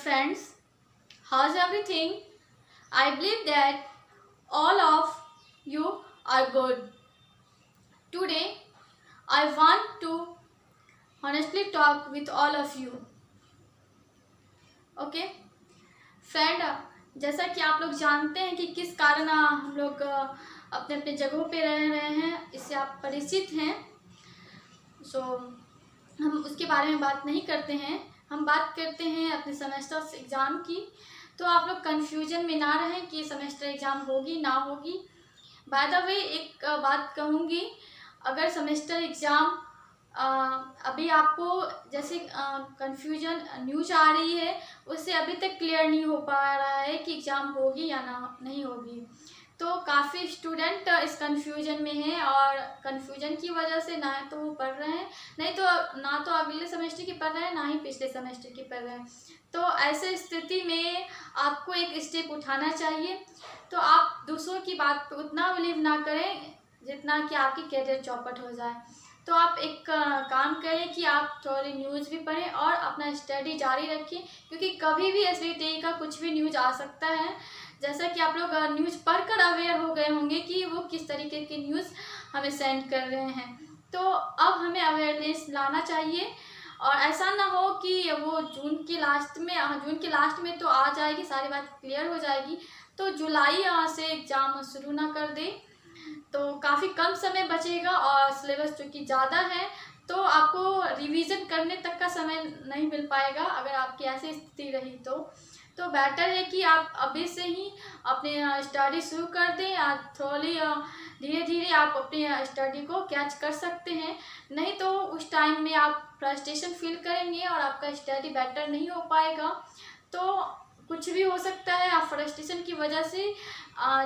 friends, how's everything? I believe that all of you are good. Today, I want to honestly talk with all of you. Okay friend, जैसा कि आप लोग जानते हैं कि किस कारण हम लोग अपने अपने जगहों पे रह रहे हैं, इससे आप परिचित हैं। हम उसके बारे में बात नहीं करते हैं, हम बात करते हैं अपने सेमेस्टर एग्ज़ाम की। तो आप लोग कन्फ्यूजन में ना रहें कि सेमेस्टर एग्ज़ाम होगी ना होगी। बाय द वे एक बात कहूँगी, अगर सेमेस्टर एग्ज़ाम अभी आपको जैसे कन्फ्यूजन न्यूज आ रही है, उससे अभी तक क्लियर नहीं हो पा रहा है कि एग्ज़ाम होगी या ना नहीं होगी। तो काफ़ी स्टूडेंट इस कन्फ्यूजन में हैं और कन्फ्यूजन की वजह से ना तो वो पढ़ रहे हैं, नहीं तो ना तो अगले सेमेस्टर की पढ़ रहे हैं, ना ही पिछले सेमेस्टर की पढ़ रहे हैं। तो ऐसे स्थिति में आपको एक स्टेप उठाना चाहिए। तो आप दूसरों की बात पे उतना बिलीव ना करें जितना कि आपकी कैरियर चौपट हो जाए। तो आप एक काम करें कि आप थोड़ी न्यूज़ भी पढ़ें और अपना स्टडी जारी रखें, क्योंकि कभी भी एसबीटी का कुछ भी न्यूज़ आ सकता है। जैसा कि आप लोग न्यूज़ पढ़कर अवेयर हो गए होंगे कि वो किस तरीके की न्यूज़ हमें सेंड कर रहे हैं। तो अब हमें अवेयरनेस लाना चाहिए और ऐसा ना हो कि वो जून के लास्ट में तो आ जाएगी, सारी बात क्लियर हो जाएगी, तो जुलाई से एग्ज़ाम शुरू ना कर दे। तो काफ़ी कम समय बचेगा और सिलेबस चूँकि ज़्यादा है, तो आपको रिवीजन करने तक का समय नहीं मिल पाएगा अगर आपकी ऐसी स्थिति रही तो बेटर है कि आप अभी से ही अपने स्टडी शुरू कर दें। थोड़ी धीरे धीरे आप अपने स्टडी को कैच कर सकते हैं, नहीं तो उस टाइम में आप फ्रस्ट्रेशन फील करेंगे और आपका स्टडी बेटर नहीं हो पाएगा। तो कुछ भी हो सकता है, आप फ्रस्ट्रेशन की वजह से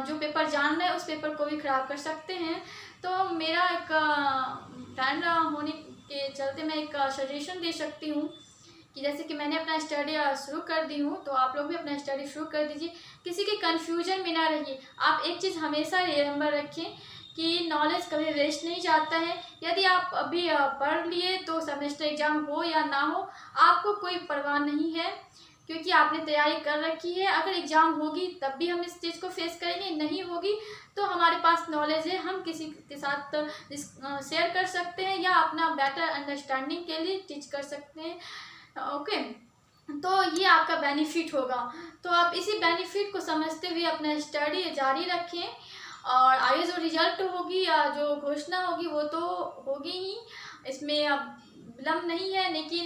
जो पेपर जान रहे हैं उस पेपर को भी ख़राब कर सकते हैं। तो मेरा एक फ्रेंड होने के चलते मैं एक सजेशन दे सकती हूँ कि जैसे कि मैंने अपना स्टडी शुरू कर दी हूँ, तो आप लोग भी अपना स्टडी शुरू कर दीजिए। किसी के कन्फ्यूजन में ना रहिए। आप एक चीज़ हमेशा रिमेंबर रखें कि नॉलेज कभी वेस्ट नहीं जाता है। यदि आप अभी पढ़ लिए तो सेमेस्टर एग्ज़ाम हो या ना हो, आपको कोई परवाह नहीं है, क्योंकि आपने तैयारी कर रखी है। अगर एग्ज़ाम होगी तब भी हम इस चीज़ को फेस करेंगे, नहीं होगी तो हमारे पास नॉलेज है, हम किसी के साथ शेयर कर सकते हैं या अपना बेटर अंडरस्टैंडिंग के लिए टीच कर सकते हैं। ओके, तो ये आपका बेनिफिट होगा। तो आप इसी बेनिफिट को समझते हुए अपना स्टडी जारी रखें और आगे जो रिजल्ट होगी या जो घोषणा होगी वो तो होगी ही, इसमें अब विलम्ब नहीं है। लेकिन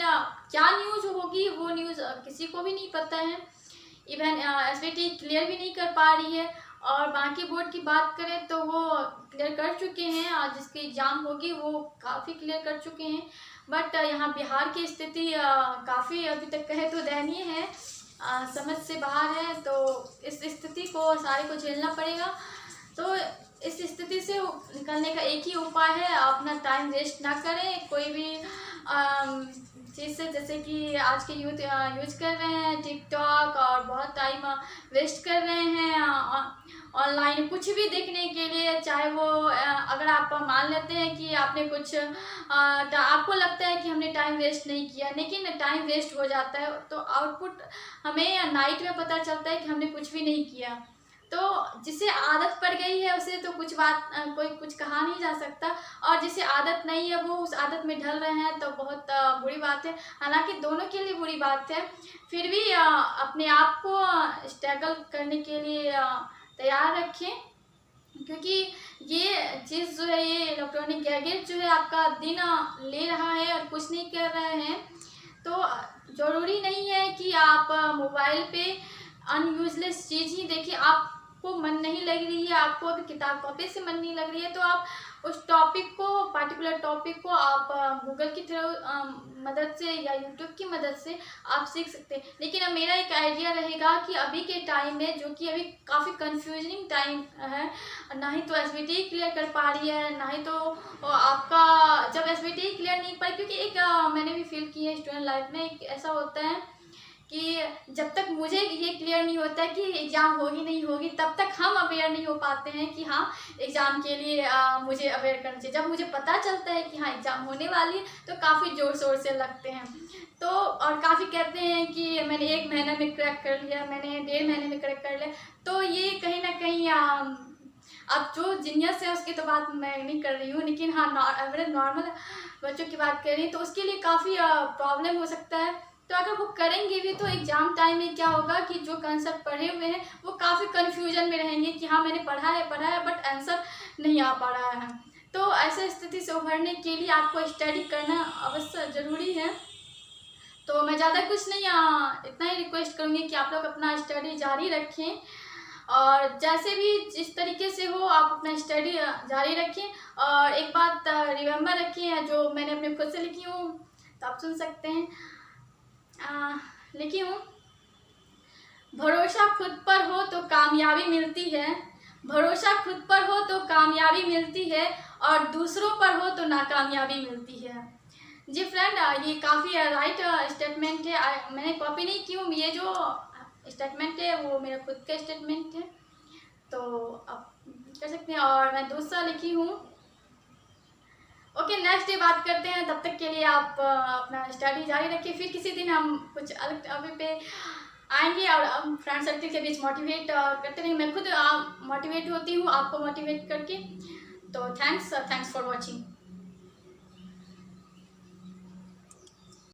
क्या न्यूज़ होगी वो न्यूज़ किसी को भी नहीं पता है। इवन एसबीटी क्लियर भी नहीं कर पा रही है और बाकी बोर्ड की बात करें तो वो क्लियर कर चुके हैं और जिसकी एग्ज़ाम होगी वो काफ़ी क्लियर कर चुके हैं। बट यहाँ बिहार की स्थिति काफ़ी अभी तक कहे तो दयनीय है, समझ से बाहर है। तो इस स्थिति को सारे को झेलना पड़ेगा। तो इस स्थिति से निकलने का एक ही उपाय है, अपना टाइम वेस्ट ना करें कोई भी चीज़ से। जैसे कि आज के यूथ यूज कर रहे हैं टिकटॉक और बहुत टाइम वेस्ट कर रहे हैं ऑनलाइन कुछ भी देखने के लिए। चाहे वो अगर आप मान लेते हैं कि आपने कुछ आपको लगता है कि हमने टाइम वेस्ट नहीं किया, लेकिन टाइम वेस्ट हो जाता है तो आउटपुट हमें नाइट में पता चलता है कि हमने कुछ भी नहीं किया। तो जिसे आदत पड़ गई है उसे तो कोई कुछ कहा नहीं जा सकता, और जिसे आदत नहीं है वो उस आदत में ढल रहे हैं तो बहुत बुरी बात है। हालांकि दोनों के लिए बुरी बात है, फिर भी अपने आप को स्ट्रगल करने के लिए तैयार रखें, क्योंकि ये चीज़ जो है, ये इलेक्ट्रॉनिक गैजेट जो है आपका दिन ले रहा है और कुछ नहीं कर रहे हैं। तो ज़रूरी नहीं है कि आप मोबाइल पे अनयूजलेस चीज़ ही देखिए। आपको मन नहीं लग रही है, आपको अगर किताब कॉपी से मन नहीं लग रही है तो आप उस टॉपिक को, पर्टिकुलर टॉपिक को आप गूगल की थ्रू मदद से या यूट्यूब की मदद से आप सीख सकते हैं। लेकिन अब मेरा एक आइडिया रहेगा कि अभी के टाइम में, जो कि अभी काफ़ी कंफ्यूजिंग टाइम है, ना ही तो एसबीटी क्लियर कर पा रही है, ना ही तो आपका जब एसबीटी क्लियर नहीं पाई, क्योंकि एक मैंने भी फील की है स्टूडेंट लाइफ में, एक ऐसा होता है कि जब तक मुझे ये क्लियर नहीं होता है कि एग्ज़ाम होगी नहीं होगी, तब तक हम अवेयर नहीं हो पाते हैं कि हाँ एग्ज़ाम के लिए मुझे अवेयर करना चाहिए। जब मुझे पता चलता है कि हाँ एग्ज़ाम होने वाली है तो काफ़ी ज़ोर शोर से लगते हैं। तो और काफ़ी कहते हैं कि मैंने 1 महीने में क्रैक कर लिया, मैंने 1.5 महीने में क्रैक कर लिया। तो ये कहीं ना कहीं अब जो जीनियस है उसकी तो बात मैं नहीं कर रही हूँ, लेकिन हाँ एवरेज नॉर्मल बच्चों की बात कर रही हूँ, तो उसके लिए काफ़ी प्रॉब्लम हो सकता है। तो अगर वो करेंगे भी तो एग्ज़ाम टाइम में क्या होगा कि जो कंसेप्ट पढ़े हुए हैं वो काफ़ी कन्फ्यूजन में रहेंगे कि हाँ मैंने पढ़ा है बट आंसर नहीं आ पा रहा है। तो ऐसे स्थिति से उभरने के लिए आपको स्टडी करना अवश्य ज़रूरी है। तो मैं ज़्यादा कुछ नहीं इतना ही रिक्वेस्ट करूँगी कि आप लोग अपना स्टडी जारी रखें, और जैसे भी जिस तरीके से हो आप अपना स्टडी जारी रखें। और एक बात रिमेंबर रखें जो मैंने अपने खुद से लिखी हूँ, तो आप सुन सकते हैं। लिखी हूँ, भरोसा खुद पर हो तो कामयाबी मिलती है, भरोसा खुद पर हो तो कामयाबी मिलती है, और दूसरों पर हो तो नाकामयाबी मिलती है। जी फ्रेंड, ये काफ़ी राइट स्टेटमेंट है। मैंने कॉपी नहीं की हूँ, ये जो स्टेटमेंट है वो मेरा खुद का स्टेटमेंट है, तो आप कर सकते हैं। और मैं दूसरा लिखी हूँ। ओके, नेक्स्ट डे बात करते हैं, तब तक के लिए आप अपना स्टडी जारी रखिए। फिर किसी दिन हम कुछ अलग टॉपिक पे आएंगे और फ्रेंड सर्कल के बीच मोटिवेट करते रहेंगे। मैं खुद मोटिवेट होती हूँ आपको मोटिवेट करके। तो थैंक्स फॉर वॉचिंग।